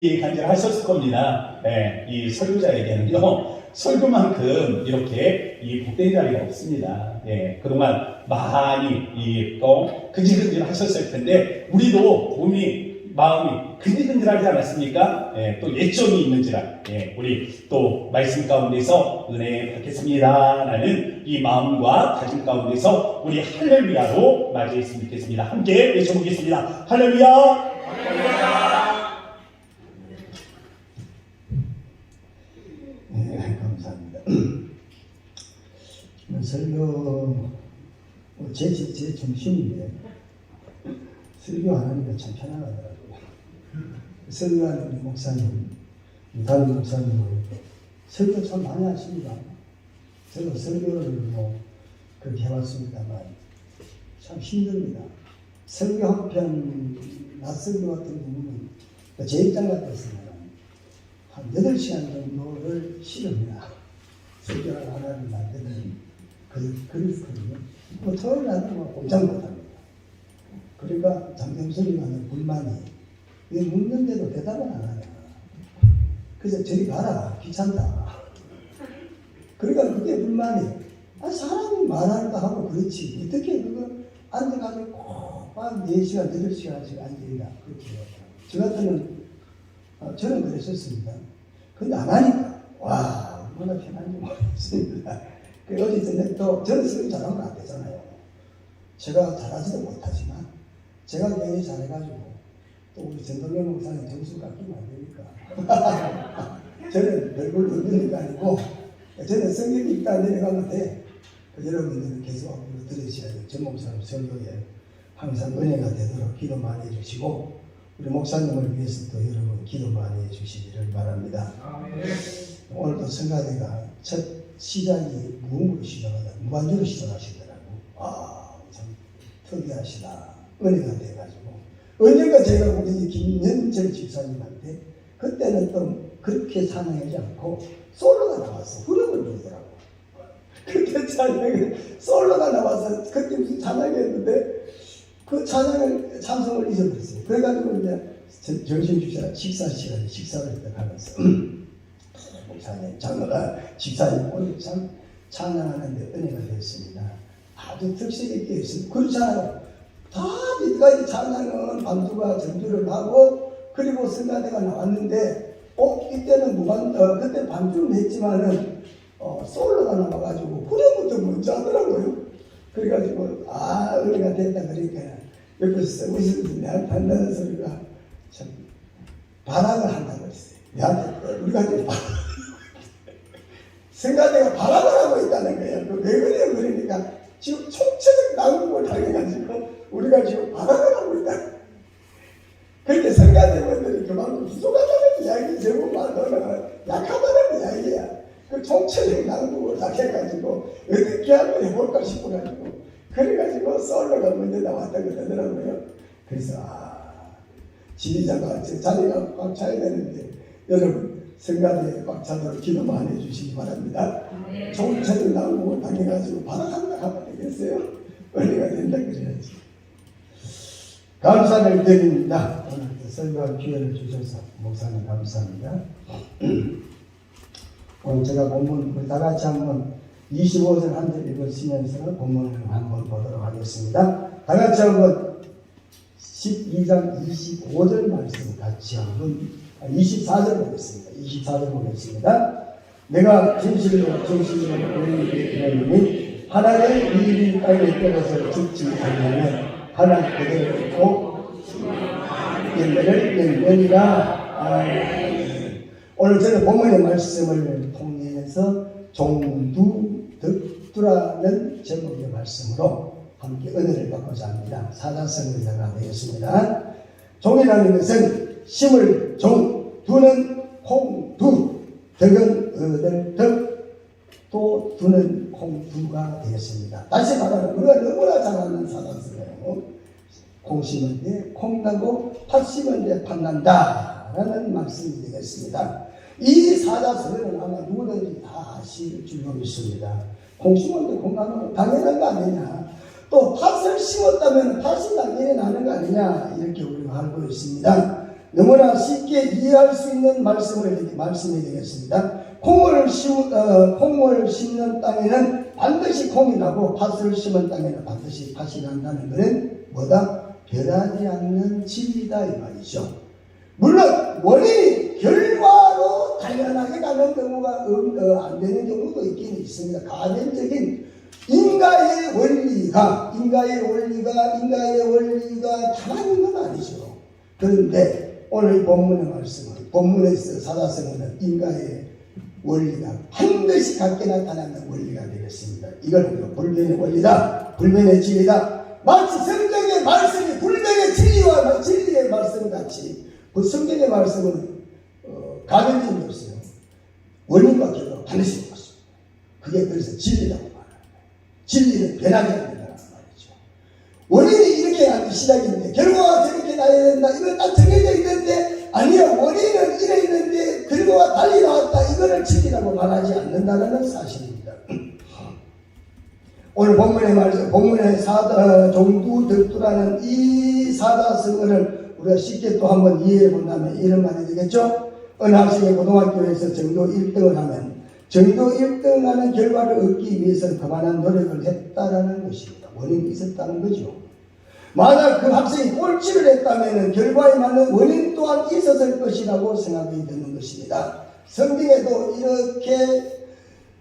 간절하셨을 겁니다. 네, 이 설교자에게는요, 설교만큼 이렇게 이 복된 자리가 없습니다. 네, 그동안 많이 또 근질근질 하셨을 텐데, 우리도 마음이 근질근질하지 않았습니까? 네, 또 예정이 있는지라, 네, 우리 또 말씀 가운데서 은혜 받겠습니다. 라는 이 마음과 다짐 가운데서 우리 할렐루야로 맞이했으면 좋겠습니다. 함께 외쳐보겠습니다. 할렐루야! 할렐루야! 네, 감사합니다. 설교, 제 정신인데, 설교 안 하니까 참 편안하더라고요. 설교하는 우리 목사님, 다른 목사님은 설교 참 많이 하십니다. 저도 설교를 그렇게 해왔습니다만, 참 힘듭니다. 설교 한 편, 낯설교 같은 경우는 제 입장 같았으면 한 8시간 정도를 실습니다. 설교를 하나를 만드는 그렇거든요. 토요일 날은 꼼짝 못합니다. 그러니까 장경선이와는 불만이, 왜 묻는데도 대답을 안 하냐. 그래서 저리 가라, 귀찮다. 그러니까 그게 불만이, 사람이 말한다 하고 그렇지, 어떻게 그거 앉아가지고 꼭한 4시간, 8시간씩 앉으리라. 그렇게 해요. 저 같으면 저는 그랬었습니다. 근데 안 하니까, 와, 얼마나 편한지 모르겠습니다. 어제 저녁 또, 저는 설교 잘하면 안 되잖아요. 제가 잘하지도 못하지만, 제가 굉장히 잘해가지고, 또 우리 전동현 목사님 점수 깎이면 안 되니까. 저는 별걸 얻는 게 아니고, 저는 성경이 있다 내려가면 돼. 여러분들은 계속 앞으로 들으셔야 돼요. 전 목사님 설교에 항상 은혜가 되도록 기도 많이 해주시고, 우리 목사님을 위해서 또 여러분 기도 많이 해주시기를 바랍니다. 오늘도 성가대가 첫 시작이 무음으로 시작하다 무반주로 시작하시더라고. 참 특이하시다. 은혜가 돼가지고. 언젠가 제가 우리 김현철 집사님한테 그때는 또 그렇게 찬양하지 않고 솔로가 나왔어. 후렴을 부르더라고. 그때 솔로가 나와서 그때 무슨 찬양했는데 그 찬송을 잊어버렸어요. 그래가지고 이제 정신주사 식사 시간에 식사를 하면서 목사님, 장로가 집사님 오늘 참 찬양하는데 은혜가 되었습니다. 아주 특색 있게 했습니다. 그렇잖아요. 다 밑까지 찬양은 반주가 전주를 하고 그리고 성가대가 나왔는데 이때는 그때 반주는 했지만은 솔로가 나와가지고 후렴부터 먼저 하더라고요. 그래가지고 은혜가 됐다 그러니까 옆에서 쓰고 있는데 내한테 한다는 소리가 참 발악을 한다고 했어요. 내한테 우리가 이제 성가대가 발악을 하고 있다는 거예요. 왜 그래요? 그러니까 지금 총체적 난국을 당해가지고 우리가 지금 발악을 하고 있다. 그런데 성가대분들이 그만큼 부족하다는 이야기, 제목 말로는 약하다는 이야기야. 그 총체적 난국을 당해가지고 어떻게 하면 해볼까 싶어가지고 그래가지고 솔로가 먼저 나왔다고 하더라고요. 그래서 지휘자가 자리가 꽉 차야 되는데 여러분 성가대에 꽉 차도록 기도 많이 해주시기 바랍니다. 총체적 난국을 당해가지고 발악한다 하면 되겠어요? 은혜가 된다 그래야지. 감사를 드립니다. 오늘 설교할 기회를 주셔서 목사님 감사합니다. 오늘 제가 본문 우리 다 같이 한번 25절 한 절 읽으시면서 본문을 한번 보도록 하겠습니다. 다 같이 한번 12장 25절 말씀 같이 한번 24절 보겠습니다. 24절 보겠습니다. 내가 진실로 너희에게 이르노니 하나님의 일이 땅에 떨어져 죽지 않으면 하나 그대로 있고 열매를 열매니라. 오늘 저는 본문의 말씀을 통해서 종두득두라는 제목의 말씀으로 함께 은혜를 받고자 합니다. 사자성의자가 되겠습니다. 종이라는 것은 심을 종, 두는 콩두, 덕은 얻을 덕, 또 두는 콩두가 되겠습니다. 다시 말하면 우리가 너무나 잘 아는 사자성어예요. 콩 심을 때 콩나고 팥 심을 때 팥난다 라는 말씀이 되겠습니다. 이 사자성어는 아마 누구든지 다 아실 줄로 믿습니다. 콩 심을 때 콩 나는 거 당연한 거 아니냐. 또 팥을 심었다면 팥이 당연히 나는 거 아니냐. 이렇게 우리가 알고 있습니다. 너무나 쉽게 이해할 수 있는 말씀이 되겠습니다. 콩을 심는 땅에는 반드시 콩이 나고 팥을 심은 땅에는 반드시 팥이 난다는 것은 뭐다? 변하지 않는 진리다 이 말이죠. 물론 원인이 결과로 당연하게 가는 경우가 안 되는 경우도 있긴 있습니다. 가변적인 인가의 원리가 다만인 건 아니죠. 그런데 오늘 이 본문에서 사자성어는 인가의 원리가 반드시 갖게 나타나는 원리가 되겠습니다. 이거는 불변의 원리다, 불변의 진리다. 마치 성경의 말씀이 불변의 진리와 진리의 말씀 같이 그 성경의 말씀은 가변점이 없어요. 원인과 결과가 반드시 있습니다. 그게 그래서 진리라고 말합니다. 진리는 변하지 않는다는 말이죠. 원인이 이렇게 시작인데 결과가 저렇게 나야 된다. 이건 딱 정해져 있는데 아니야, 원인은 이래 있는데 결과가 달리 나왔다. 이거를 진리라고 말하지 않는다는 사실입니다. 오늘 본문의 종두덕두라는 이 사자성어를 우리가 쉽게 또 한번 이해해 본다면 이런 말이 되겠죠. 어느 학생이 고등학교에서 전교 1등을 하면 전교 1등 하는 결과를 얻기 위해서는 그만한 노력을 했다라는 것입니다. 원인이 있었다는 거죠. 만약 그 학생이 꼴찌를 했다면 결과에 맞는 원인 또한 있었을 것이라고 생각이 되는 것입니다. 성경에도 이렇게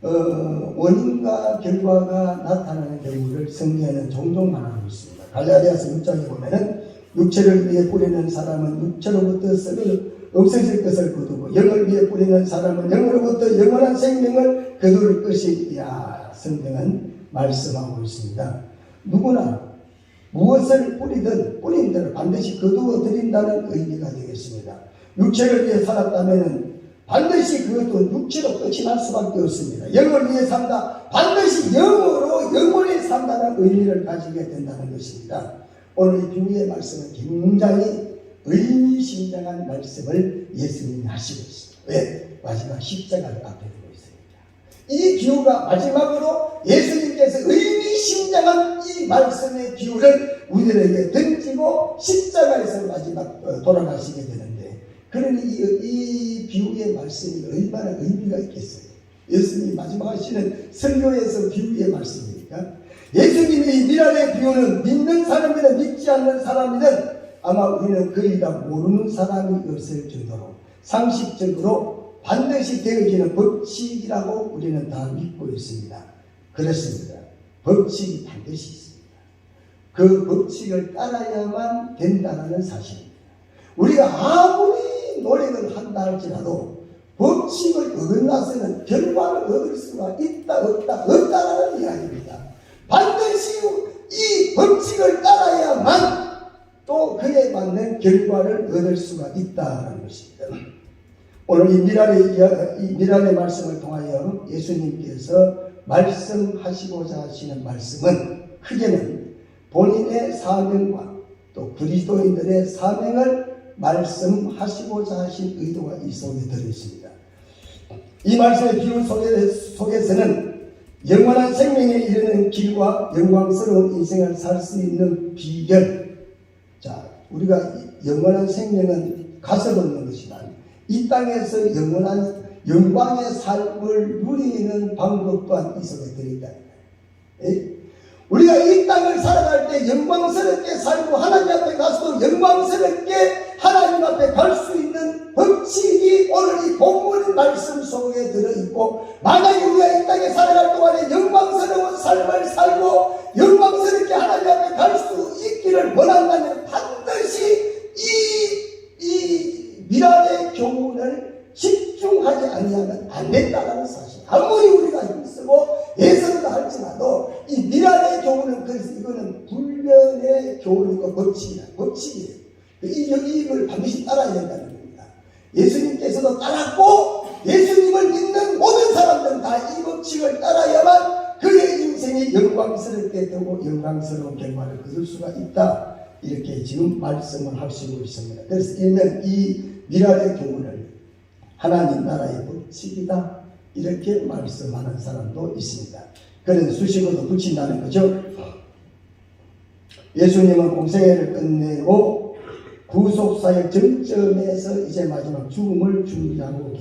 원인과 결과가 나타나는 경우를 성경에는 종종 말하고 있습니다. 갈라디아서 6장에 보면은 육체를 위해 뿌리는 사람은 육체로부터 썩을 없어질 것을 거두고 영을 위해 뿌리는 사람은 영으로부터 영원한 생명을 거둘 것이야. 성경은 말씀하고 있습니다. 누구나 무엇을 뿌리든 뿌린 대로 반드시 거두어 드린다는 의미가 되겠습니다. 육체를 위해 살았다면 반드시 그것도 육체로 끝이 날 수밖에 없습니다. 영을 위해 산다. 반드시 영으로 영원히 산다는 의미를 가지게 된다는 것입니다. 오늘 이 비유의 말씀은 굉장히 의미심장한 말씀을 예수님이 하시고 있습니다. 왜? 마지막 십자가를 앞에 두고 있으니까. 이 비유가 마지막으로 예수님께서 의미심장한 이 말씀의 비유를 우리들에게 던지고 십자가에서 마지막 돌아가시게 되는데, 그러니 이 비유의 말씀이 얼마나 의미가 있겠어요. 예수님이 마지막 하시는 설교에서 비유의 말씀이니까. 예수님의 미랄의 비유는 믿는 사람이든 믿지 않는 사람이든 아마 우리는 거의 다 모르는 사람이 없을 정도로 상식적으로 반드시 되어지는 법칙이라고 우리는 다 믿고 있습니다. 그렇습니다. 법칙이 반드시 있습니다. 그 법칙을 따라야만 된다는 사실입니다. 우리가 아무리 노력을 한다 할지라도 법칙을 어긋나서는 결과를 얻을 수가 있다 없다라는 이야기입니다. 반드시 이 법칙을 따라야만 또 그에 맞는 결과를 얻을 수가 있다는 것입니다. 오늘 이 미랄의 말씀을 통하여 예수님께서 말씀하시고자 하시는 말씀은 크게는 본인의 사명과 또 그리스도인들의 사명을 말씀하시고자 하신 의도가 이 속에 들어있습니다. 이 말씀의 비유 속에서는 영원한 생명에 이르는 길과 영광스러운 인생을 살 수 있는 비결. 자, 우리가 영원한 생명은 가서 얻는 것이지만 이 땅에서 영원한 영광의 삶을 누리는 방법 또한 이 속에 들어있다. 우리가 이 땅을 살아갈 때 영광스럽게 살고 하나님 앞에 가서도 영광스럽게 하나님 앞에 갈 수 있는 법칙이 오늘 이 본문 말씀 속에 들어있고, 만약에 우리가 이 땅에 살아갈 동안에 영광스러운 삶을 살고 영광스럽게 하나님 앞에 갈 수 있기를 원한다면 반드시 이 미랄의 교훈을 집중하지 아니하면 안 된다는 사실. 아무리 우리가 힘쓰고 예술을 할지라도 이 미랄의 교훈은, 그래서 이거는 불변의 교훈이고 법칙이에요. 이걸 반드시 따라야 된다는 겁니다. 예수님께서도 따랐고 예수님을 믿는 모든 사람들은 다 이 법칙을 따라야만 그의 인생이 영광스럽게 되고 영광스러운 결과를 거둘 수가 있다. 이렇게 지금 말씀을 하시고 있습니다. 그래서 일명 이 미랄의 교훈을 하나님 나라의 법칙이다 이렇게 말씀하는 사람도 있습니다. 그래서 수식어도 붙인다는 거죠. 예수님은 공생애를 끝내고 구속사역 정점에서 이제 마지막 죽음을 준비하고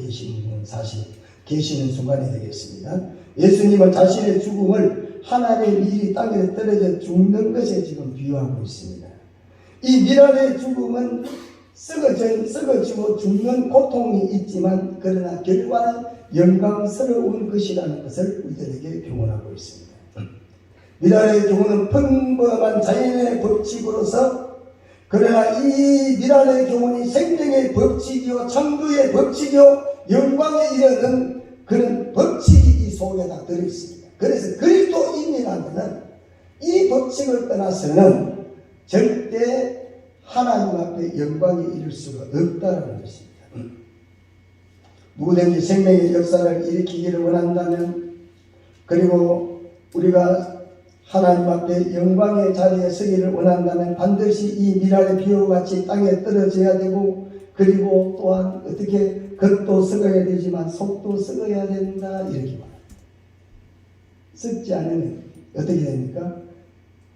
계시는 순간이 되겠습니다. 예수님은 자신의 죽음을 하늘의 밀이 땅에 떨어져 죽는 것에 지금 비유하고 있습니다. 이 밀알의 죽음은 썩어지고 죽는 고통이 있지만 그러나 결과는 영광스러운 것이라는 것을 우리들에게 교훈하고 있습니다. 밀알의 교훈은 평범한 자연의 법칙으로서 그러나 이 밀알의 교훈이 생명의 법칙이요 창조의 법칙이요 영광에 이르는 그런 법칙이 이 속에 다 들어있습니다. 그래서 그리스도인이라면 이 법칙을 떠나서는 절대 하나님 앞에 영광에 이를 수가 없다는 것입니다. 누구든지 생명의 역사를 일으키기를 원한다면 그리고 우리가 하나님 앞에 영광의 자리에 서기를 원한다면 반드시 이 미랄의 비유와 같이 땅에 떨어져야 되고 그리고 또한 어떻게 겉도 썩어야 되지만 속도 썩어야 된다 이렇게 말합니다. 썩지 않으면 어떻게 됩니까?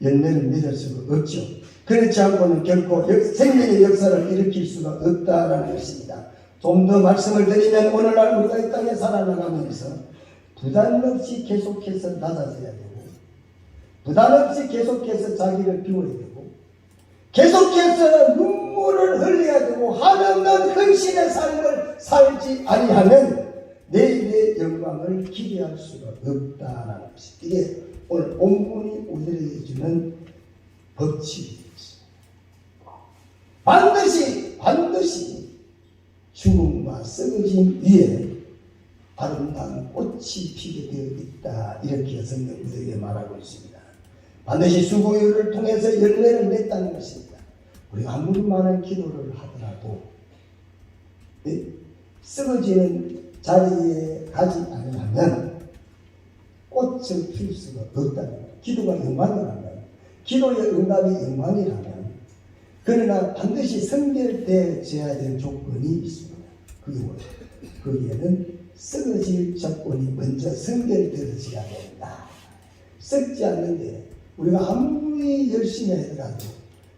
열매를 맺을 수가 없죠. 그렇지 않고는 결코 생명의 역사를 일으킬 수가 없다라는 것입니다. 좀 더 말씀을 드리면 오늘날 우리가 이 땅에 살아나가면서 부담 없이 계속해서 낮아져야 되고 부담 없이 계속해서 자기를 비워야 되고 계속해서 눈물을 흘려야 되고 한없는 헌신의 삶을 살지 아니하면 내일의 영광을 기대할 수가 없다라는 것입니다. 이게 오늘 본문이 우리에게 주는 법칙이 되겠습니다. 반드시 죽음과 썩어짐 위에 아름다운 꽃이 피게 되어 있다. 이렇게 성경 우리에게 말하고 있습니다. 반드시 수고를 통해서 열매를 맺다는 것입니다. 우리가 아무리 많은 기도를 하더라도 썩어지는 자리에 가지 않으면 꽃을 피울 수가 없다는 거예요. 기도가 영광이라면 기도의 응답이 영광이라면 그러나 반드시 성결되어야 될 조건이 있습니다. 그게 뭐예요? 거기에는 썩어질 조건이 먼저 성결되어져야 된다. 썩지 않는데 우리가 아무리 열심히 하더라도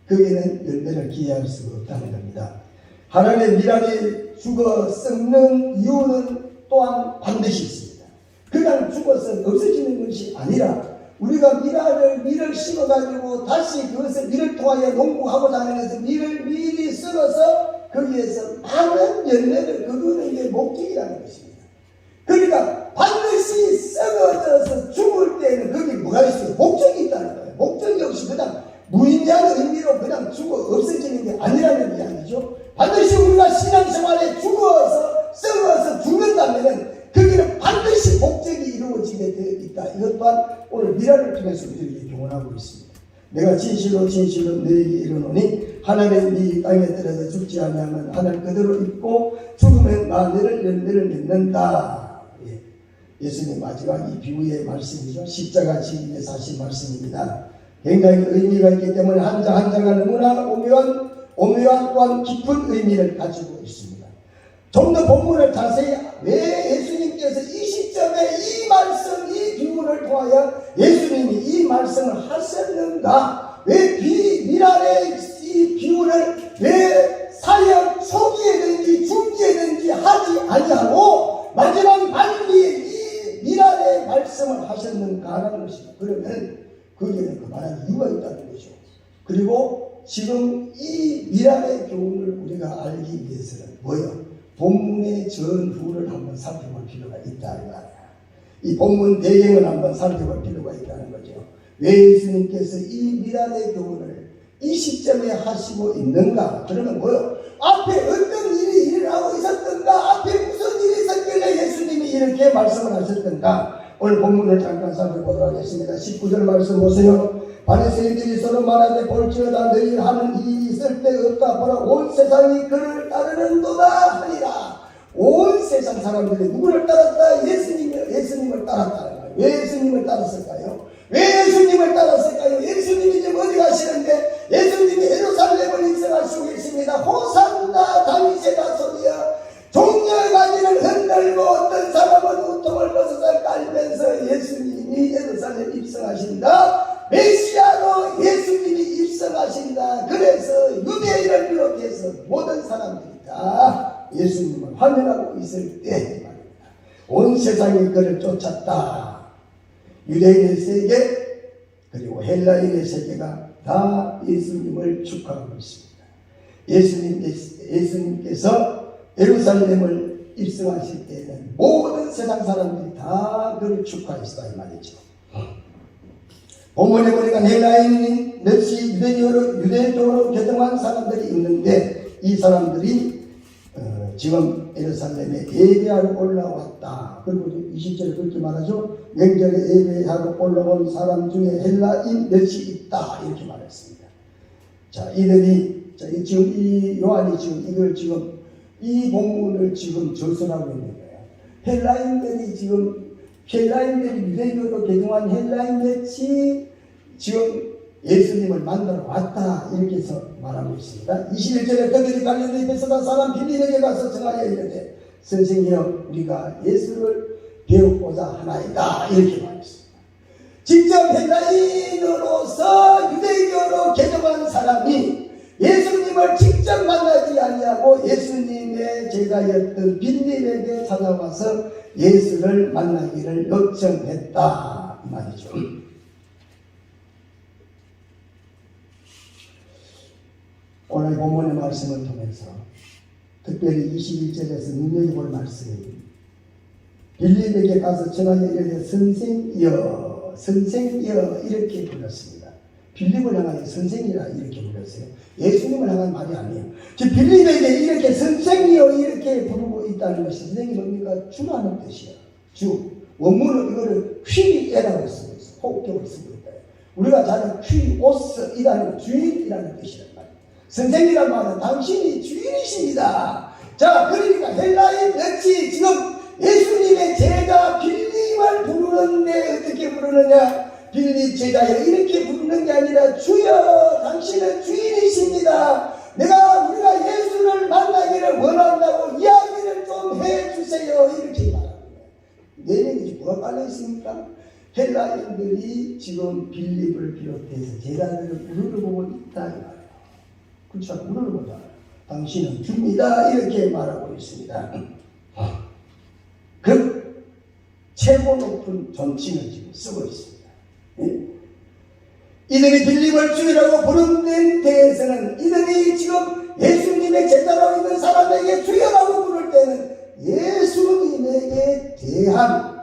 거기에는 열매를 기대할 수가 없다는 겁니다. 하나님의 미랄이 죽어 썩는 이유는 또한 반드시 있습니다. 그냥 죽어서 없어지는 것이 아니라 우리가 밀을 심어가지고 다시 그것을 밀을 통하여 농구하고자 하는 것은 밀을 미리 썰어서 거기에서 많은 열매를 거두는 게 목적이라는 것입니다. 그러니까 반드시 썩어져서 죽을 때는 거기 뭐가 있어요? 목적이 있다는 거예요. 목적이 없이 그냥 무의미한 의미로 그냥 죽어 없어지는 게 아니라는 이야기죠. 반드시 우리가 신앙생활에 죽어서 썩어서 죽는다면 거기는 반드시 목적이 이루어지게 되어 있다. 이것 또한 오늘 미랄을 통해서 우리에게 교훈하고 있습니다. 내가 진실로 너에게 이르노니 하늘의 네 땅에 떨어져 죽지 아니하면 하늘 그대로 있고 죽으면 너를 열매를 맺는다. 예수님 마지막 이 비유의 말씀이죠. 십자가 지기에서 하신 말씀입니다. 굉장히 의미가 있기 때문에 한 장 한 장가 너무나 오묘한 또한 깊은 의미를 가지고 있습니다. 좀 더 본문을 자세히 왜 예수님께서 이 시점에 이 말씀, 이 비유를 통하여 예수님이 이 말씀을 하셨는가? 왜 미랄의 이 비유를 왜 사역 초기에든지 중기에든지 하지 아니하고 마지막 말미에 이 미랄의 말씀을 하셨는가라는 것입니다. 그러면 거기에는 그만한 이유가 있다는 거죠. 그리고 지금 이 미랄의 교훈을 우리가 알기 위해서는 뭐예요? 본문의 전후를 한번 살펴볼 필요가 있다는 거야. 이 본문 배경을 한번 살펴볼 필요가 있다는 거죠. 왜 예수님께서 이 미랄의 교훈을 이 시점에 하시고 있는가? 그러면 뭐요? 앞에 어떤 일이 일어나고 있었던가? 앞에 무슨 일이 있었길래 예수님이 이렇게 말씀을 하셨던가? 오늘 본문을 잠깐 살펴보도록 하겠습니다. 19절 말씀 보세요. 바리새인들이 서로 말하되 볼지어다 너희 하는 일이 있을 때 없다. 보라 온 세상이 그를 따르는도다 하니라. 온 세상 사람들이 누구를 따랐다? 예수님을 따랐다는 거예요. 왜 예수님을 따랐을까요? 왜 예수님을 따랐을까요? 예수님이 지금 어디 가시는데 예수님이 예루살렘을 입성하시고 계십니다. 호산나 다윗의 자손이여. 종려가지를 흔들고 어떤 사람은 우통을 벗어서 깔면서 예수님이 예루살렘 입성하신다. 메시아로 예수님이 입성하신다. 그래서 유대인을 비롯해서 파멸하고 있을 때 말입니다. 온 세상이 그를 쫓았다. 유대인의 세계 그리고 헬라인의 세계가 다 예수님을 축하하고 있습니다. 예수님께서 예루살렘을 입성하실 때에는 모든 세상 사람들이 다 그를 축하했다 이 말이죠. 본문에 보니까 헬라인인 넷이 유대 쪽으로 개종한 사람들이 있는데 이 사람들이 지금 예루살렘에 예배하러 올라왔다. 그리고 20절에 그렇게 말하죠. 명절에 예배하러 올라온 사람 중에 헬라인 넷이 있다. 이렇게 말했습니다. 자, 이들이 지금 이 요한이 지금 이 본문을 지금 전설하고 있는 거예요. 헬라인들이 유대교로 개종한 헬라인 넷이 지금 예수님을 만나러 왔다 이렇게 해서 말하고 있습니다. 21절에 그들이 갈릴리 베세다 사람 빌립에게 가서 청하여 이르되 선생이여 우리가 예수를 배우고자 하나이다 이렇게 말했습니다. 직접 헬라인으로서 유대교로 개종한 사람이 예수님을 직접 만나지 아니하고 예수님의 제자였던 빌립에게 찾아와서 예수를 만나기를 요청했다 이 말이죠. 오늘 본문의 말씀을 통해서 특별히 21절에서 눈여겨볼 말씀이 빌립에게 가서 전하여 이르되 선생이여 이렇게 불렀습니다. 빌립을 향하여 선생이라 이렇게 불렀어요. 예수님을 향한 말이 아니에요. 지금 빌립에게 이렇게 선생이여 이렇게 부르고 있다는 것이 선생이 뭡니까? 주라는 뜻이에요. 주. 원문은 이거를 퀴에라고 쓰고 있어요. 호흡격을 쓰고 있다. 우리가 잘 아는 퀴오스이라는 주인이라는 뜻이란 말이에요. 선생이란 말은 당신이 주인이십니다. 자, 그러니까 헬라인 넷이 지금 예수님의 제자 빌립을 부르는데 어떻게 부르느냐? 빌립 제자여 이렇게 부르는 게 아니라 주여 당신은 주인이십니다. 우리가 예수를 만나기를 원한다고 이야기를 좀 해주세요. 이렇게 말합니다. 네 명이 뭐가 깔려 있습니까? 헬라인들이 지금 빌립을 비롯해서 제자들을 우러러보고 있다 이 말이에요. 그렇죠? 우러러보자. 당신은 주입니다. 이렇게 말하고 있습니다. 그 최고 높은 존칭을 지금 쓰고 있습니다. 이들이 빌립을 주이라고 부르는 데에서는 이들이 지금 예수님의 제자라고 있는 사람에게 주여라고 부를 때는 예수님에게 대한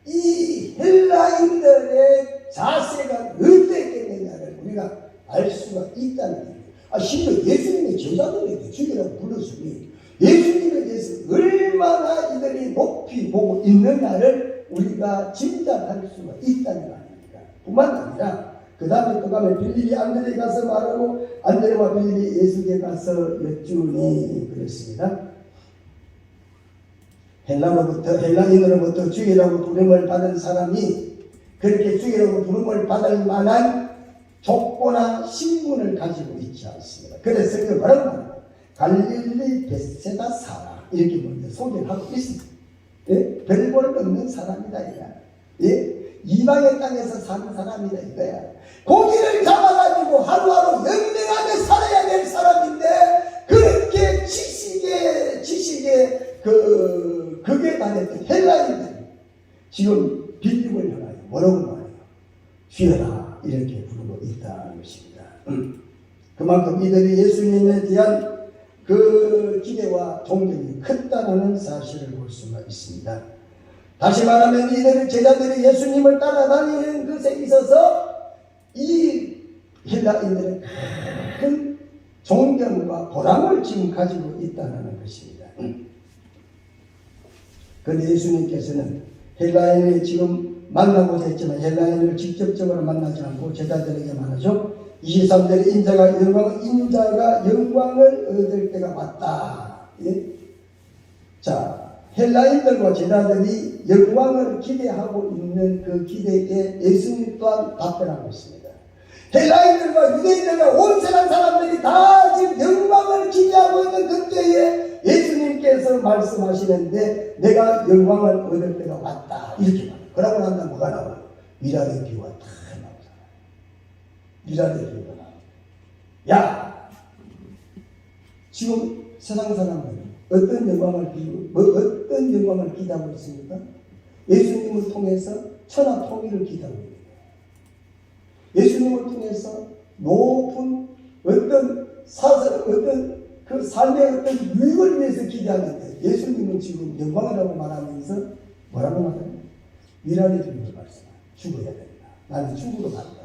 이 헬라인들의 자세가 어땠겠느냐를 우리가 알 수가 있다는 거예요. 심지어 예수님의 제자들에게 주여라고 불렀으니 예수님에 대해서 얼마나 이들이 높이 보고 있느냐를 우리가 짐작할 수가 있다는 말입니다. 뿐만 아니라 그 다음에 또 가면 빌립이 안드레에 가서 말하고 안드레와 빌립이 예수께 가서 여쭈니 그랬습니다. 헬라인으로부터 주의라고 부름을 받은 사람이 그렇게 주의라고 부름을 받을 만한 족보나 신분을 가지고 있지 않습니다. 그래서 이걸 뭐라고 갈릴리 베세다 사람 이렇게 먼저 소개를 하고 있습니다. 예? 별볼 없는 사람이다 이거야. 예? 이방의 땅에서 사는 사람이다 이거야. 고기를 잡아가지고 하루하루 연명하게 살아야 될 사람인데 그렇게 지식에 그게 다녔던 헬라인들이 지금 빌립을 향하여 뭐라고 말해요? 주여라 이렇게 부르고 있다는 것입니다. 그만큼 이들이 예수님에 대한 그 기대와 동경이 크다는 사실을 볼 수가 있습니다. 다시 말하면 이들의 제자들이 예수님을 따라다니는 것에 있어서 이 헬라인들은 큰 존경과 보람을 지금 가지고 있다는 것입니다. 그런데 예수님께서는 헬라인을 지금 만나고자 했지만 헬라인을 직접적으로 만나지 않고 제자들에게 말하죠. 23절에 인자가 영광을 얻을 때가 왔다. 예? 자, 헬라인들과 제자들이 영광을 기대하고 있는 그 기대에 예수님 또한 답변하고 있습니다. 헬라인들과 유대인들과 온 세상 사람들이 다 지금 영광을 기대하고 있는 그때에 예수님께서 말씀하시는데 내가 영광을 얻을 때가 왔다. 이렇게 말해요. 그러고 나면 뭐가 나와요? 미랄의 비유가 다 나오잖아요. 미랄의 비유가 나와요. 야! 지금 세상 사람들은 어떤 영광을 기대하고 있습니까? 예수님을 통해서 천하 통일을 기대하고 있습니다. 예수님을 통해서 높은 어떤 그 삶의 어떤 유익을 위해서 기대하는데, 예수님은 지금 영광이라고 말하면서 뭐라고 말해요? 미랄의 주님을 말씀하세요. 죽어야 된다. 나는 죽으러 간다.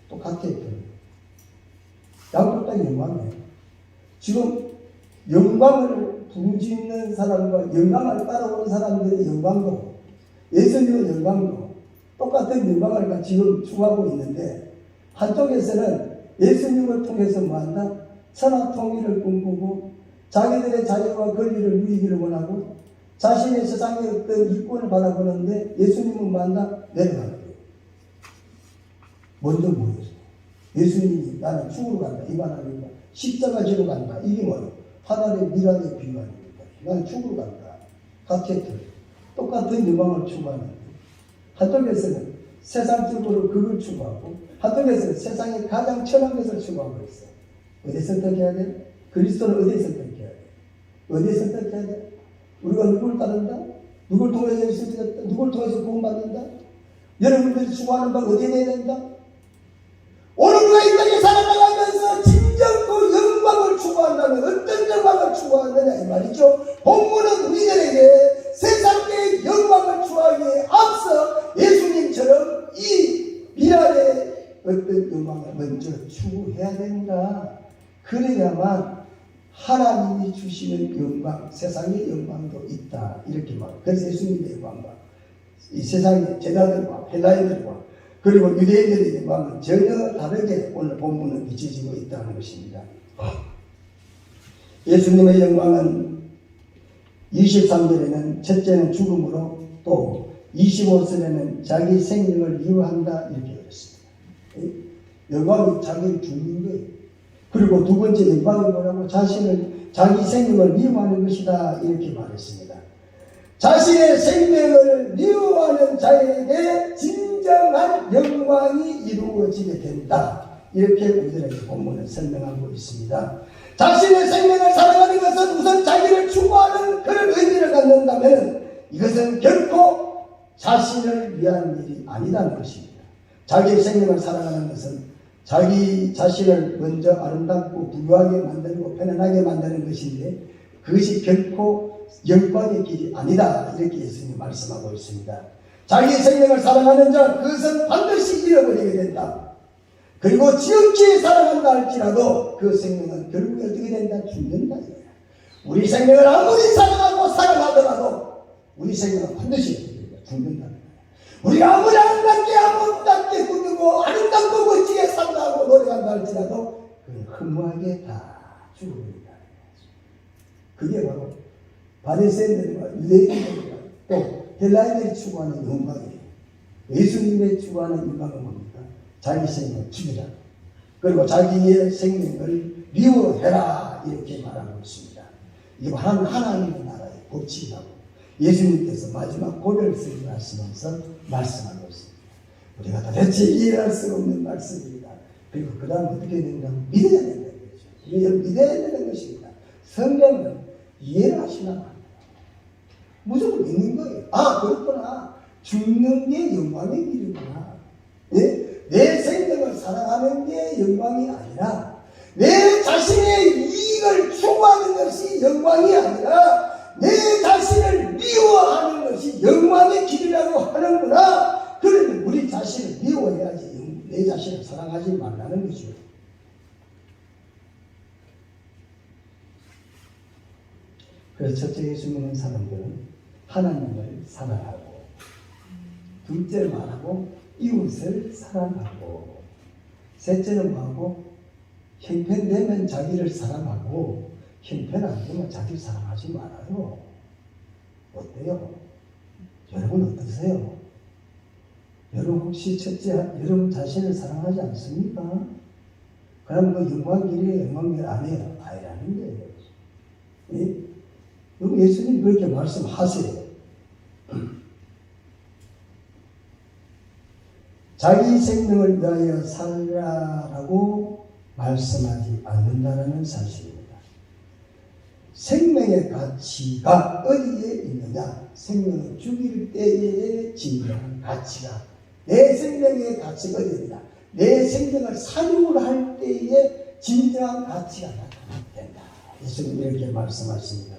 똑같아요. 양쪽 다 영광이에요. 지금 영광을 부르짖는 사람과 영광을 따라오는 사람들의 영광도, 예수님의 영광도 똑같은 영광을 지금 추구하고 있는데, 한쪽에서는 예수님을 통해서 뭐한다? 천하 통일을 꿈꾸고 자기들의 자유와 권리를 누리기를 원하고 자신의 세상의 어떤 이권을 바라보는데, 예수님은 뭐한다? 내려가는 거예요. 먼저 뭐였어? 예수님이 나는 죽으러 간다 이 말 아닙니까? 십자가 지러 간다 이게 뭐예요? 하나의 미랄의 비유 아닙니까? 나는 죽으러 간다. 같은 똑같은 영광을 추구하는데, 한쪽에서는 세상적으로 그걸 추구하고 한쪽에서는 세상의 가장 천한 것을 추구하고 있어. 어디 선택해야 돼? 그리스도는 어디에 선택해야 돼? 어디에 선택해야 돼? 우리가 누굴 따른다? 누굴 통해서 예수 믿었다? 누굴 통해서 구원받는다? 여러분들이 추구하는 바가 어디에 내야 된다? 오늘 우리가 이 땅에 살아나가면서 진정 그 영광을 추구한다면 어떤 영광을 추구하느냐 이 말이죠. 본문은 우리들에게 세상의 영광을 추구하기에 앞서 예수님처럼 이 미랄의 어떤 영광을 먼저 추구해야 된다. 그래야만 하나님이 주시는 영광, 세상의 영광도 있다. 이렇게 말해요. 그래서 예수님의 영광과 이 세상의 제자들과 헬라인들과 그리고 유대인들의 영광은 전혀 다르게 오늘 본문은 비춰지고 있다는 것입니다. 예수님의 영광은 23절에는 첫째는 죽음으로, 또 25절에는 자기 생명을 미워한다 이렇게 그랬습니다. 영광이 자기를 죽는 거예요. 그리고 두 번째 영광이 뭐라고? 자기 생명을 미워하는 것이다 이렇게 말했습니다. 자신의 생명을 미워하는 자에게 진정한 영광이 이루어지게 된다. 이렇게 우리들에게 본문을 설명하고 있습니다. 자신의 생명을 사랑하는 것은 우선 자기를 추구하는 그런 의미를 갖는다면 이것은 결코 자신을 위한 일이 아니라는 것입니다. 자기의 생명을 사랑하는 것은 자기 자신을 먼저 아름답고 부유하게 만들고 편안하게 만드는 것인데, 그것이 결코 영광의 길이 아니다. 이렇게 예수님이 말씀하고 있습니다. 자기 생명을 사랑하는 자, 그것은 반드시 잃어버리게 된다. 그리고 지극히 사랑한다 할지라도 그 생명은 결국에 어떻게 된다? 죽는다. 우리 생명을 아무리 사랑하고 사랑하더라도 우리 생명은 반드시 죽는다. 우리가 아무리 아름답게 꾸미고 아름답고 멋지게 산다고 노력한다 할지라도 그건 허무하게 다 죽어버린다. 그게 바로 바리새인들과 유대인들과 또 헬라인들이 추구하는 영광이에요. 예수님의 추구하는 영광은 뭡니까? 자기 생명을 죽이라. 그리고 자기의 생명을 미워해라. 이렇게 말하고 있습니다. 이게 하나님의 나라의 법칙이라고 예수님께서 마지막 고백을 말씀하면서 말씀하고 있습니다. 우리가 도대체 이해할 수 없는 말씀입니다. 그리고 그 다음 어떻게 되는가? 믿어야 된다는 거죠. 우리가 믿어야 되는 것입니다. 성경은 이해를 하시나 말이에요. 무조건 믿는 거예요. 아, 그렇구나. 죽는 게 영광의 길이구나. 예? 내 생명을 사랑하는 게 영광이 아니라 내 자신의 이익을 추구하는 것이 영광이 아니라 내 자신을 미워하는 것이 영광의 길이라고 하는구나. 그러면 우리 자신을 미워해야지 내 자신을 사랑하지 말라는 거죠. 그래서 첫째 예수 믿는 사람들은 하나님을 사랑하고, 둘째 말하고 이웃을 사랑하고, 셋째는 뭐하고? 형편되면 자기를 사랑하고 형편 안 되면 자기를 사랑하지 말아요. 어때요? 여러분 어떠세요? 여러분 혹시 첫째 여러분 자신을 사랑하지 않습니까? 그럼 그 영광길이에요? 영광길 아니에요? 아니라는 거예요. 예? 여기 예수님 그렇게 말씀하세요. 자기 생명을 위하여 살라라고 말씀하지 않는다는 사실입니다. 생명의 가치가 어디에 있느냐? 생명을 죽일 때의 진정한 가치가, 내 생명의 가치가 어디에 있느냐? 내 생명을 사육을 할 때의 진정한 가치가 나타난다. 예수님 이렇게 말씀하십니다.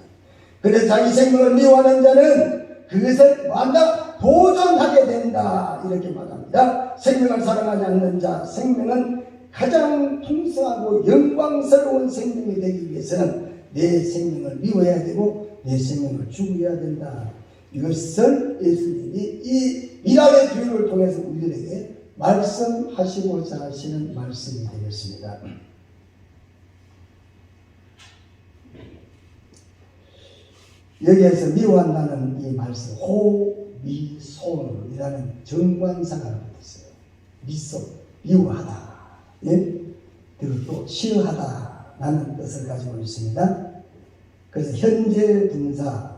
그래서 자기 생명을 미워하는 자는 그것을 완전 도전하게 된다. 이렇게 말합니다. 생명을 사랑하지 않는 자, 생명은 가장 풍성하고 영광스러운 생명이 되기 위해서는 내 생명을 미워해야 되고 내 생명을 죽여야 된다. 이것을 예수님이 이 미랄의 비유를 통해서 우리에게 말씀하시고자 하시는 말씀이 되겠습니다. 여기에서 미워한다는 이 말씀, 호미손이라는 정관사가 붙었어요. 미소, 미워하다. 예? 그리고 또 싫어하다라는 뜻을 가지고 있습니다. 그래서 현재 분사,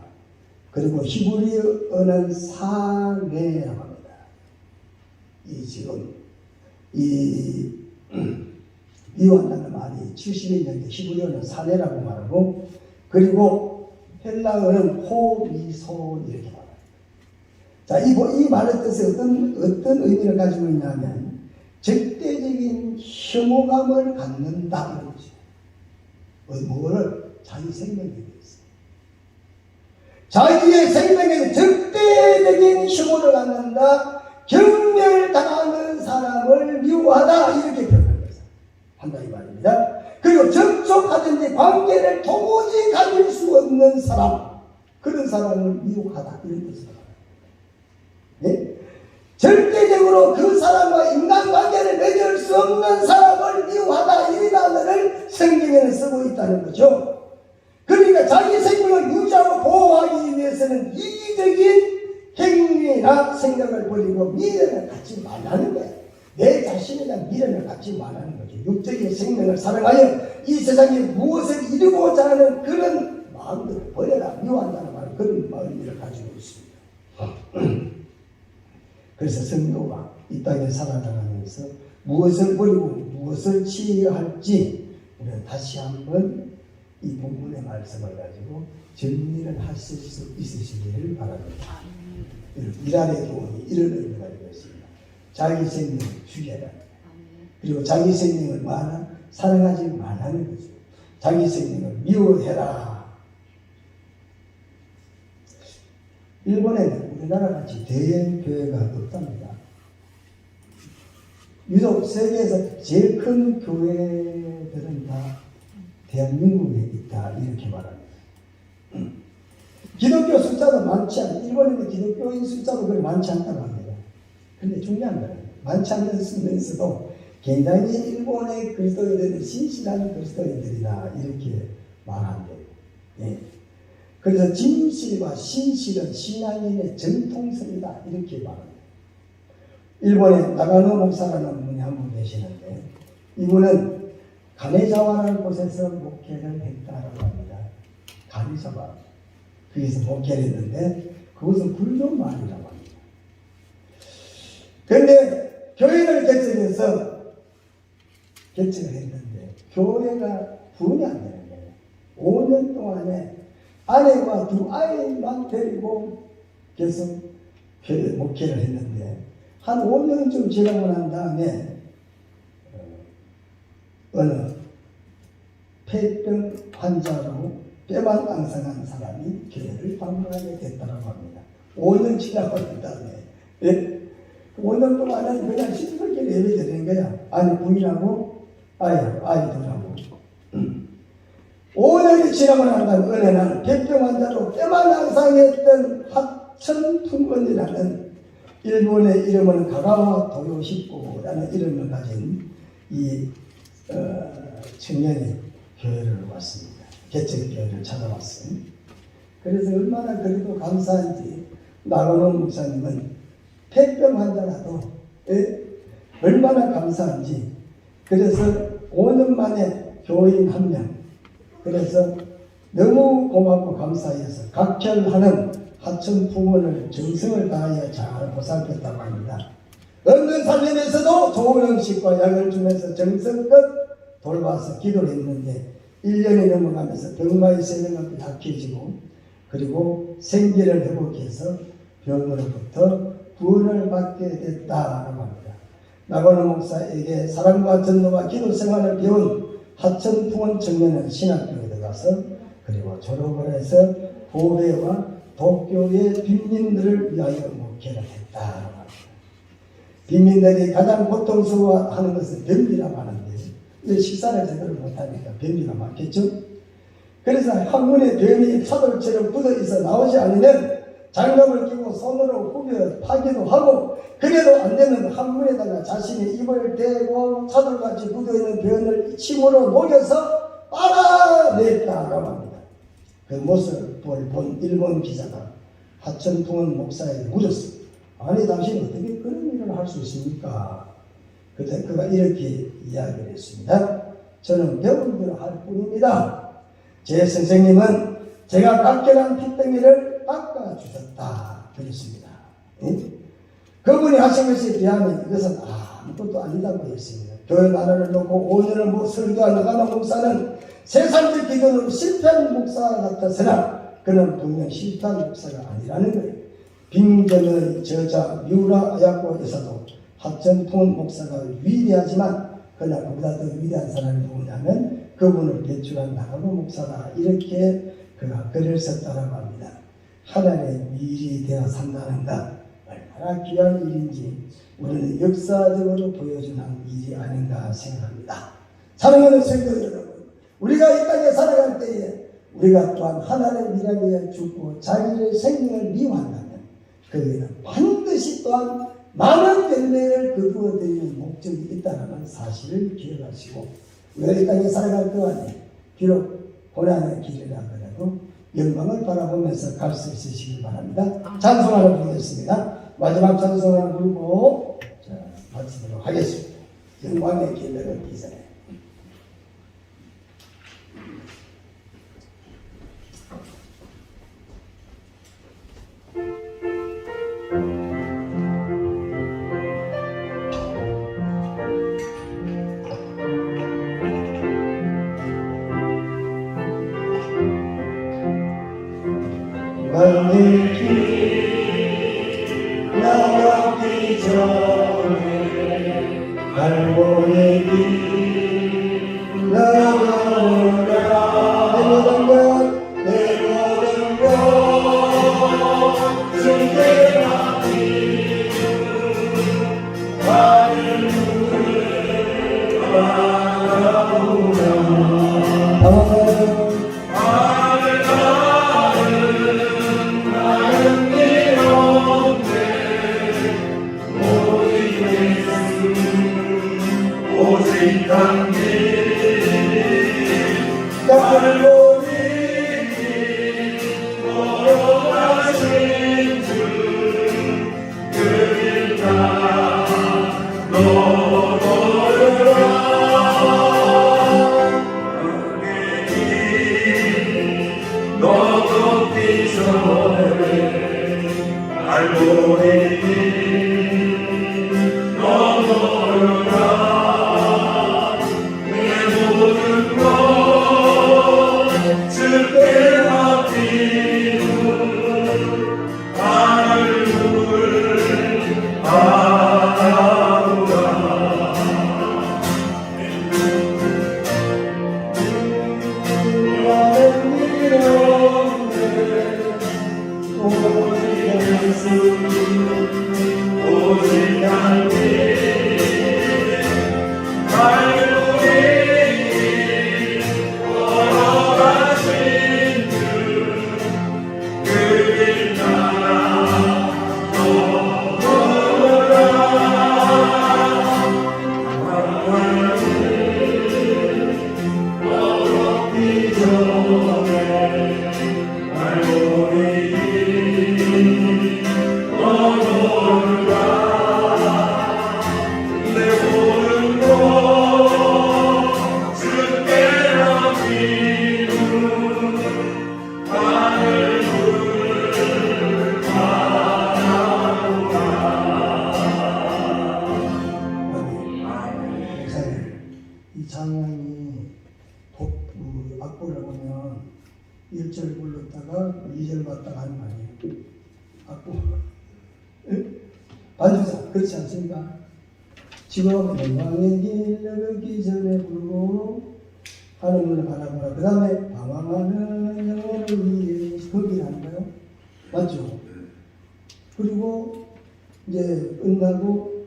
그리고 히브리어는 사내라고 합니다. 이 지금 이 미워한다는 말이 70년대 히브리어는 사내라고 말하고, 그리고 헬라어는 호미손 이렇게 말합니다. 자, 이 말의 뜻이 어떤 의미를 가지고 있냐면 적대적인 혐오감을 갖는다 이런 것이에요. 뭐를? 자기 생명에 대해서. 자기의 생명에 적대적인 혐오를 갖는다, 경멸당하는 사람을 미워하다 이렇게 한다 이 말입니다. 그리고 접촉하든지 관계를 도무지 가질 수 없는 사람, 그런 사람을 미워하다 이런 뜻으로 말합니다. 네? 절대적으로 그 사람과 인간관계를 맺을 수 없는 사람을 미워하다 이 단어를 성경에는 쓰고 있다는 거죠. 그러니까 자기 생명을 유지하고 보호하기 위해서는 이기적인 행위나 생각을 버리고 미련을 갖지 말라는 거예요. 내 자신에 대한 미련을 갖지 말라는 거죠. 육적인 생명을 사랑하여 이 세상에 무엇을 이루고자 하는 그런 마음들을 버려라. 미워한다는 말, 그런 마음을 가지고 있습니다. 그래서 성도가 이 땅에 살아가면서 무엇을 버리고 무엇을 취해야 할지 우리는 다시 한번 이 본문의 말씀을 가지고 정리를 하실 수 있으시기를 바랍니다. 미랄의 교훈이 이런 의미가 가지고 있습니다. 자기 생명을 죽여라. 그리고 자기 생명을 사랑하지 말라는 거죠. 자기 생명을 미워해라. 일본에는 우리나라 같이 대형교회가 없답니다. 유독 세계에서 제일 큰 교회들은 다 대한민국에 있다 이렇게 말합니다. 기독교 숫자도 많지 않고, 일본에는 기독교인 숫자도 그렇게 많지 않다고 합니다. 그런데 중요한 거는 많지 않으면서도 굉장히 일본의 그리스도인들은 신실한 그리스도인들이다 이렇게 말한대요. 예. 그래서 진실과 신실은 신앙인의 정통성이다 이렇게 말합니다. 일본에 나가노 목사라는 분이 한 분 계시는데, 이분은 가네자와라는 곳에서 목회를 했다고 합니다. 가네자와, 거기서 목회를 했는데 그것은 불교 말이라고 합니다. 그런데 교회를 개척을 했는데 교회가 부흥이 안 되는 거예요. 5년 동안에 아내와 2아이만 데리고 계속 목회를 했는데, 한 5년쯤 지나고 난 다음에 어느 폐병 환자로 뼈만 앙상한 사람이 교회를 방문하게 됐다고 합니다. 5년 지나고 난 다음에, 예? 5년 동안은 그냥 신설계 예배 드리는 거야. 아니, 부인하고 아이들하고. 5년이 지나고 난 다음에 어느 날 폐병 환자로 뼈만 앙상했던 하천풍건이라는 일본의 이름은 가가와 도요시코라는 이름을 가진 이 청년이 교회를 왔습니다. 개척교회를 찾아왔어요. 그래서 얼마나 그래도 감사한지 나가노 목사님은 폐병 환자라도 얼마나 감사한지, 그래서 5년 만에 교인 1명, 그래서 너무 고맙고 감사해서 각혈하는 하천 부모를 정성을 다하여 잘 보살폈다고 합니다. 없는 살림에서도 좋은 음식과 약을 주면서 정성껏 돌봐서 기도를 했는데 1년이 넘어가면서 병마의 세력은 약해지고 그리고 생기를 회복해서 병으로부터 구원을 받게 됐다라고 합니다. 나고는 목사에게 사랑과 전도와 기도 생활을 배운 하천풍원 청년은 신학교에 들어가서 그리고 졸업을 해서 보배와 독교의 빈민들을 위하여 목회를 했다라고 합니다. 빈민들이 가장 고통스러워하는 것은 변비라고 하는데 식사를 제대로 못하니까 변비가 많겠죠. 그래서 항문에 변이 파돌처럼 굳어있어 나오지 않으면 장갑을 끼고 손으로 후벼 파기도 하고 그래도 안 되면 항문에다가 자신의 입을 대고 차돌같이 굳어있는 변을 침으로 녹여서 빨아냈다라고 합니다. 그 모습을 본 일본 기자가 하천풍원 목사에게 물었습니다. 아니 당신 어떻게 그런 일을 할 수 있습니까? 그때 그가 이렇게 이야기를 했습니다. 저는 배운 대로 할 뿐입니다. 제 선생님은 제가 각별한 핏덩이를 닦아주셨다 그랬습니다. 그분이 하신 것에 비하면 이것은 아무것도 아니다고 했습니다. 교회 나라를 놓고 5년을 설교하는 나가는 목사는 세상적 기준으로 실패한 목사 같았으나 그는 분명 실패한 목사가 아니라는 거예요. 빈견의 저자 미우라 아야코에서도 하천풍원 목사가 위대하지만 그러나 그보다 더 위대한 사람이 누구냐면 그분을 배출한 나가노 목사다 이렇게 그가 글을 썼다라고 합니다. 하나님의 미일이 되어 산다는 것 얼마나 귀한 일인지 우리는 역사적으로 보여주는 일이 아닌가 생각합니다. 사랑하는 성도 여러분, 우리가 이 땅에 살아갈 때에 우리가 또한 하나님의 미래에 죽고 자기의 생명을 미워한다면 그에는 반드시 또한 많은 열매를 거두어 드리는 목적이 있다는 사실을 기억하시고 우리가 이 땅에 살아갈 동안에 비록 고난의 길이라 하더라도 영광을 바라보면서 갈 수 있으시길 바랍니다. 찬송하러 부르겠습니다. 마지막 찬송을 부르고 마치도록 하겠습니다. 영광의 길을 기사해. 나의 길 나가기 전에 갈고의 길 나가오라 내 모든 것 주께 맡기고 나를 하는 말이에요. 악보. 반주자 그렇지 않습니까? 지금 영광의 길 걷기 전에 부르고 하늘을 바라보라. 그 다음에 방황하는 영혼을 위해 거기를 하는가요? 맞죠? 그리고 이제 끝나고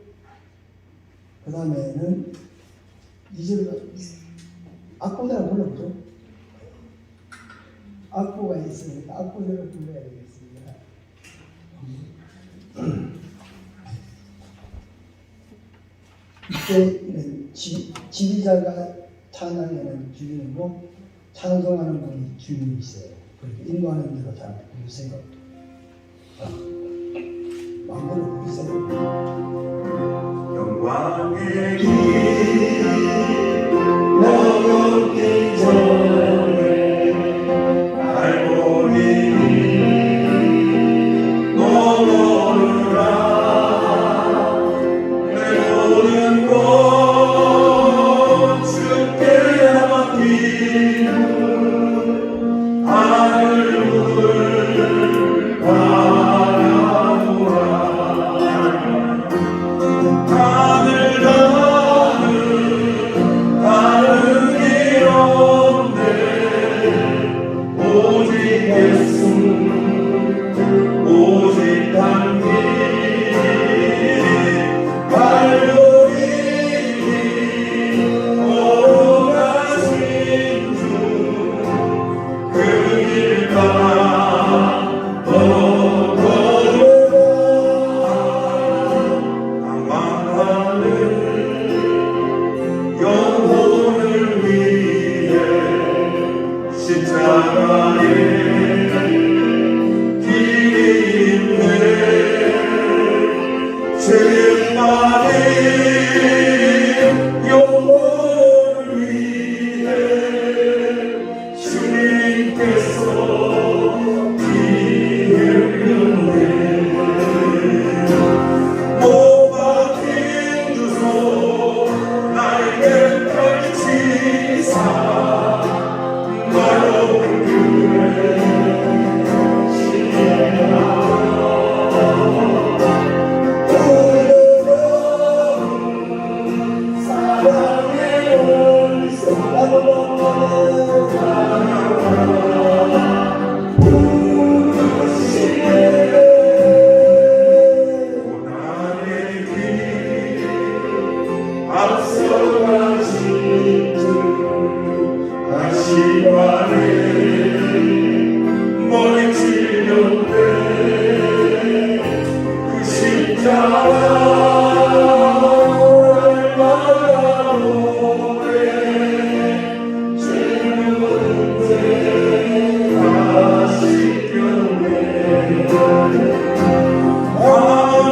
그 다음에는 2절 악보대로 불러보죠. 악보가 있으니까 악보대로 불러야 되겠습니다. 이때는 지휘자가 찬양하는 주인이고 찬송하는 분이 주인이세요. 그렇게 인도하는 대로 잘 부르세요. 마음대로 부르세요. 영광의 길 넘기 전에 알고니 너무나 내 모든 것 주께 맡기고 하늘을 바라보라. 하늘 다른 길 없네. 오직 예수 오직 단 길. 발걸음이 오가신 주 그 길 따라 걸어라. 방황하는 영혼을 위해 십자가에 길이 있네. 죄 많은 영혼을 위해 주님께서 피 흘렸네. 못 박힌 두 손 나에게 펼치사 나로 그의 사랑의 고난의 길 앞서가신 주 다시만에 머리 찔렸네. 그 십자가 얼마나 오래 주는데 다 씻겼네. 하늘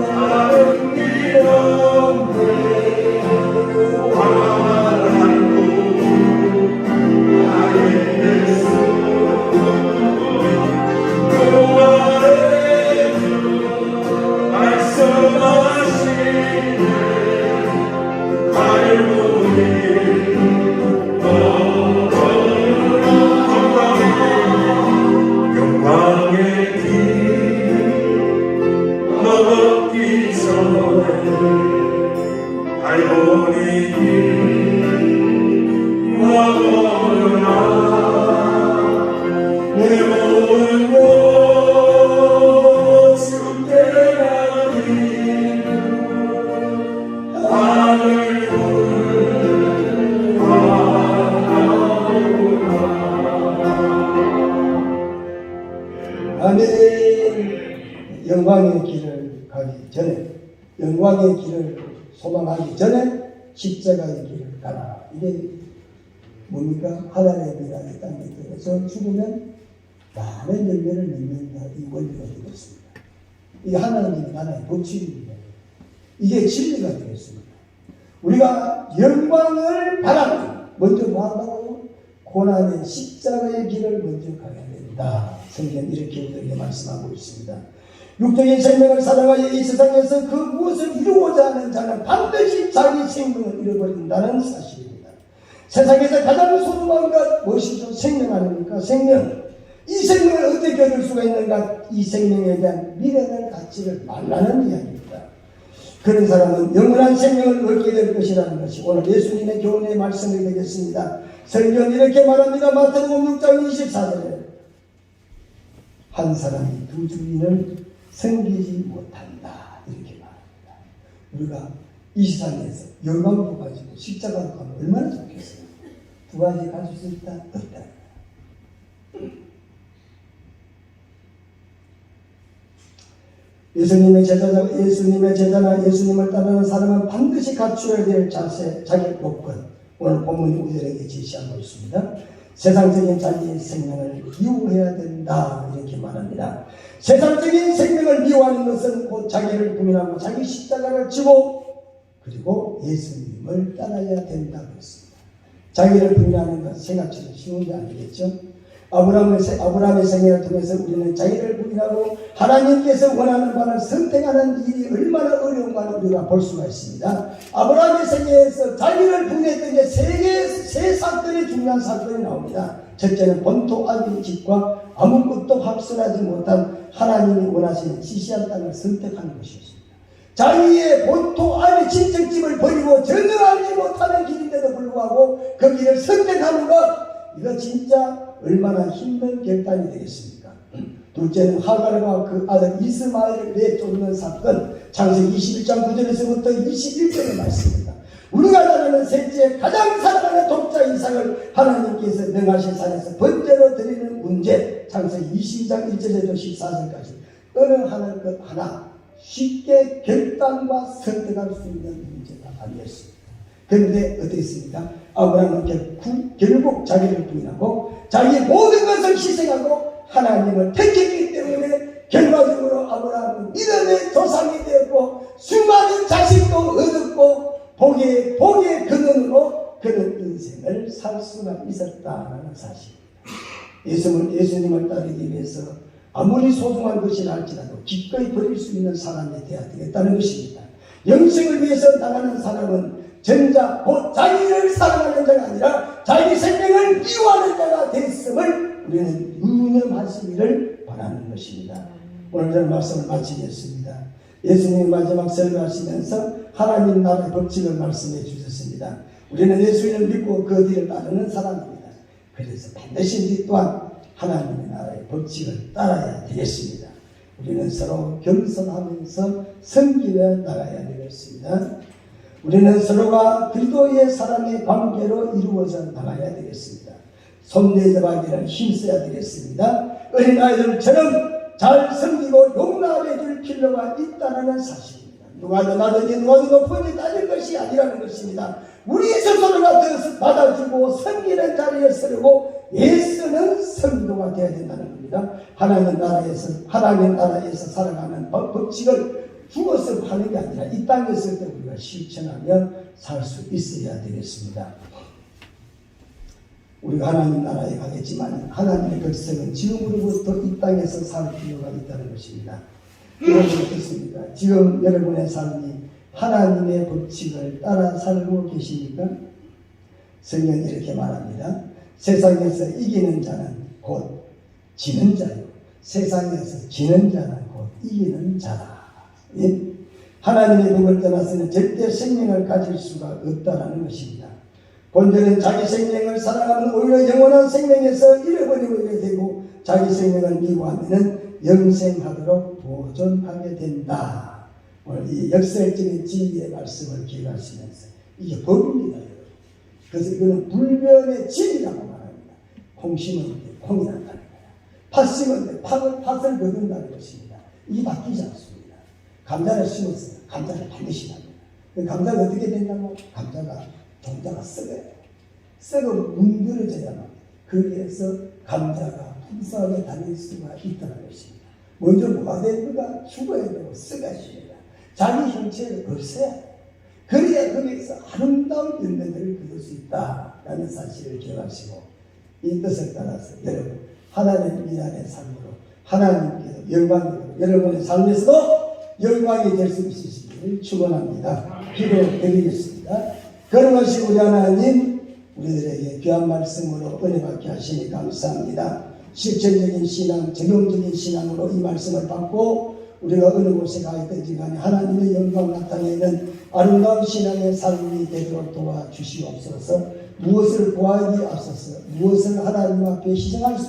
다른 길 없네. 환한 곳 나의 예수 그 아래 말씀하시네. 갈보리 영광의 길 넘기 전에 갈보리 길 넘어라. 내 모든 것 주께 맡기고 하늘 아멘. 영광의 길을 가기 전에, 영광의 길을 소망하기 전에 십자가의 길을 가라. 이게 뭡니까? 하나님의 비가 이 땅에 들어서 죽으면 많은 열매를 맺는다. 이 원리가 되겠습니다. 이 하나님의 나라의 법칙입니다. 이게 진리가 되겠습니다. 우리가 영광을 바라고 먼저 뭐 한다고요? 고난의 십자가의 길을 먼저 가야 된다. 성경 이렇게 우리에게 말씀하고 있습니다. 육적인 생명을 사랑하여 이 세상에서 그 무엇을 이루고자 하는 자는 반드시 자기 생명을 잃어버린다는 사실입니다. 세상에서 가장 소중한 것 무엇이죠? 생명 아닙니까? 생명. 이 생명을 어떻게 얻을 수가 있는가? 이 생명에 대한 미련을 갖지를 말라는 이야기입니다. 그런 사람은 영원한 생명을 얻게 될 것이라는 것이 오늘 예수님의 교훈의 말씀이 되겠습니다. 성경은 이렇게 말합니다. 마태복음 6장 24절에 한 사람이 두 주인을 섬기지 못한다 이렇게 말합니다. 우리가 이 세상에서 열방도 가지고 십자가도 가면 얼마나 좋겠어요. 두 가지 가질 수 있다 없다. 예수님의 제자나 예수님을 따르는 사람은 반드시 갖추어야 될 자세, 자기 요건, 오늘 본문이 우리에게 제시하고 있습니다. 세상적인 자기의 생명을 미워해야 된다 이렇게 말합니다. 세상적인 생명을 미워하는 것은 곧 자기를 부인하고 자기 십자가를 지고 그리고 예수님을 따라야 된다고 했습니다. 자기를 부인하는 것 생각처럼 쉬운 게 아니겠죠. 아브라함의 생애를 통해서 우리는 자기를 부인하고 하나님께서 원하는 바를 선택하는 일이 얼마나 어려운가를 우리가 볼 수가 있습니다. 아브라함의 생애에서 자기를 부인했던 게 세 사건이 중요한 사건이 나옵니다. 첫째는 본토 아비 집과 아무것도 확신하지 못한 하나님이 원하시는 지시한 땅을 선택하는 것이었습니다. 자기의 본토 아비 친척집을 버리고 전혀 알지 못하는 길인데도 불구하고 그 길을 선택하는 것, 이거 진짜 얼마나 힘든 결단이 되겠습니까? 둘째는 하갈과 그 아들 이스마엘을 내쫓는 사건, 창세기 21장 9절에서부터 21절의 말씀입니다. 우리가 잘 아는 셋째, 가장 사랑하는 독자 이삭을 하나님께서 명하신 산에서 번제로 드리는 문제, 창세기 22장 1절에서 14절까지 어느 것 하나 쉽게 결단과 선택할 수 있는 문제가 아니었습니다. 그런데 어떻게 했습니까? 아브라함은 결국 자기를 부인하고 자기 모든 것을 희생하고 하나님을 택했기 때문에 결과적으로 아브라함은 믿음의 조상이 되었고 수많은 자식도 얻었고 복의 근원으로 그런 인생을 살 수가 있었다는 사실입니다. 예수님을 따르기 위해서 아무리 소중한 것이라 할지라도 기꺼이 버릴 수 있는 사람이 되어야 되겠다는 것입니다. 영생을 위해서 나가는 사람은 전자, 곧 자기를 사랑하는 자가 아니라 자기 생명을 미워하는 자가 됐음을 우리는 유념하시기를 바라는 것입니다. 오늘 저는 말씀을 마치겠습니다. 예수님이 마지막 설교하시면서 하나님 나라의 법칙을 말씀해 주셨습니다. 우리는 예수님을 믿고 그 뒤를 따르는 사람입니다. 그래서 반드시 우리 또한 하나님의 나라의 법칙을 따라야 되겠습니다. 우리는 서로 겸손하면서 섬기며 나가야 되겠습니다. 우리는 서로가 그리스도의 사랑의 관계로 이루어져 나가야 되겠습니다. 손대접하기를 힘써야 되겠습니다. 어린아이들처럼 잘 섬기고 용납해 줄 필요가 있다는 사실입니다. 누가 더 나든지 누가 더 높은지 따질 것이 아니라는 것입니다. 우리 스스로가 더 받아주고 섬기는 자리에 서려고 애쓰는 성도가 되어야 된다는 겁니다. 하나님 나라에서 살아가는 법칙을 죽어서 하는 게 아니라 이 땅에 있을 때 우리가 실천하며 살 수 있어야 되겠습니다. 우리가 하나님 나라에 가겠지만 하나님의 백성은 지금으로부터 이 땅에서 살 필요가 있다는 것입니다. 여러분 어떻습니까? 지금 여러분의 삶이 하나님의 법칙을 따라 살고 계십니까? 성경이 이렇게 말합니다. 세상에서 이기는 자는 곧 지는 자요. 세상에서 지는 자는 곧 이기는 자라. 예? 하나님의 법을 떠나서는 절대 생명을 가질 수가 없다는 것입니다. 본절은 자기 생명을 사랑하면 오히려 영원한 생명에서 잃어버리게 되고 자기 생명을 미워하면 영생하도록 보존하게 된다. 오늘 이 역설적인 진리의 말씀을 기억하시면서 이게 법입니다. 그래서 이거는 불변의 진리라고 말합니다. 콩 심은 데 콩이 난다는 거야. 팥 심은 데 팥을 거둔다는 것입니다. 이게 바뀌지 않습니다. 감자를 심었어요. 감자를 반드시 납니다. 감자가 어떻게 된다고? 종자가 썩어요. 썩어 문드러져야만 거기에서 감자가 풍성하게 다닐 수가 있다는 것입니다. 먼저 뭐가 되는가? 죽어야 되고 썩어야 됩니다. 자기 형체를 없애야 돼요. 그래야 거기에서 아름다운 열매들을 거둘 수 있다라는 사실을 기억하시고 이 뜻을 따라서 여러분 하나님 미안의 삶으로 하나님께서 영광이 되고 여러분의 삶에서도 영광이 될 수 있으시기를 축원합니다. 기도드리겠습니다. 거룩하신 우리 하나님, 우리들에게 귀한 말씀으로 은혜 받게 하시니 감사합니다. 실천적인 신앙, 적용적인 신앙으로 이 말씀을 받고 우리가 어느 곳에 가 있든지 간에 하나님의 영광을 나타내는 아름다운 신앙의 삶이 되도록 도와주시옵소서. 무엇을 구하기 앞서서 무엇을 하나님 앞에 희생할 수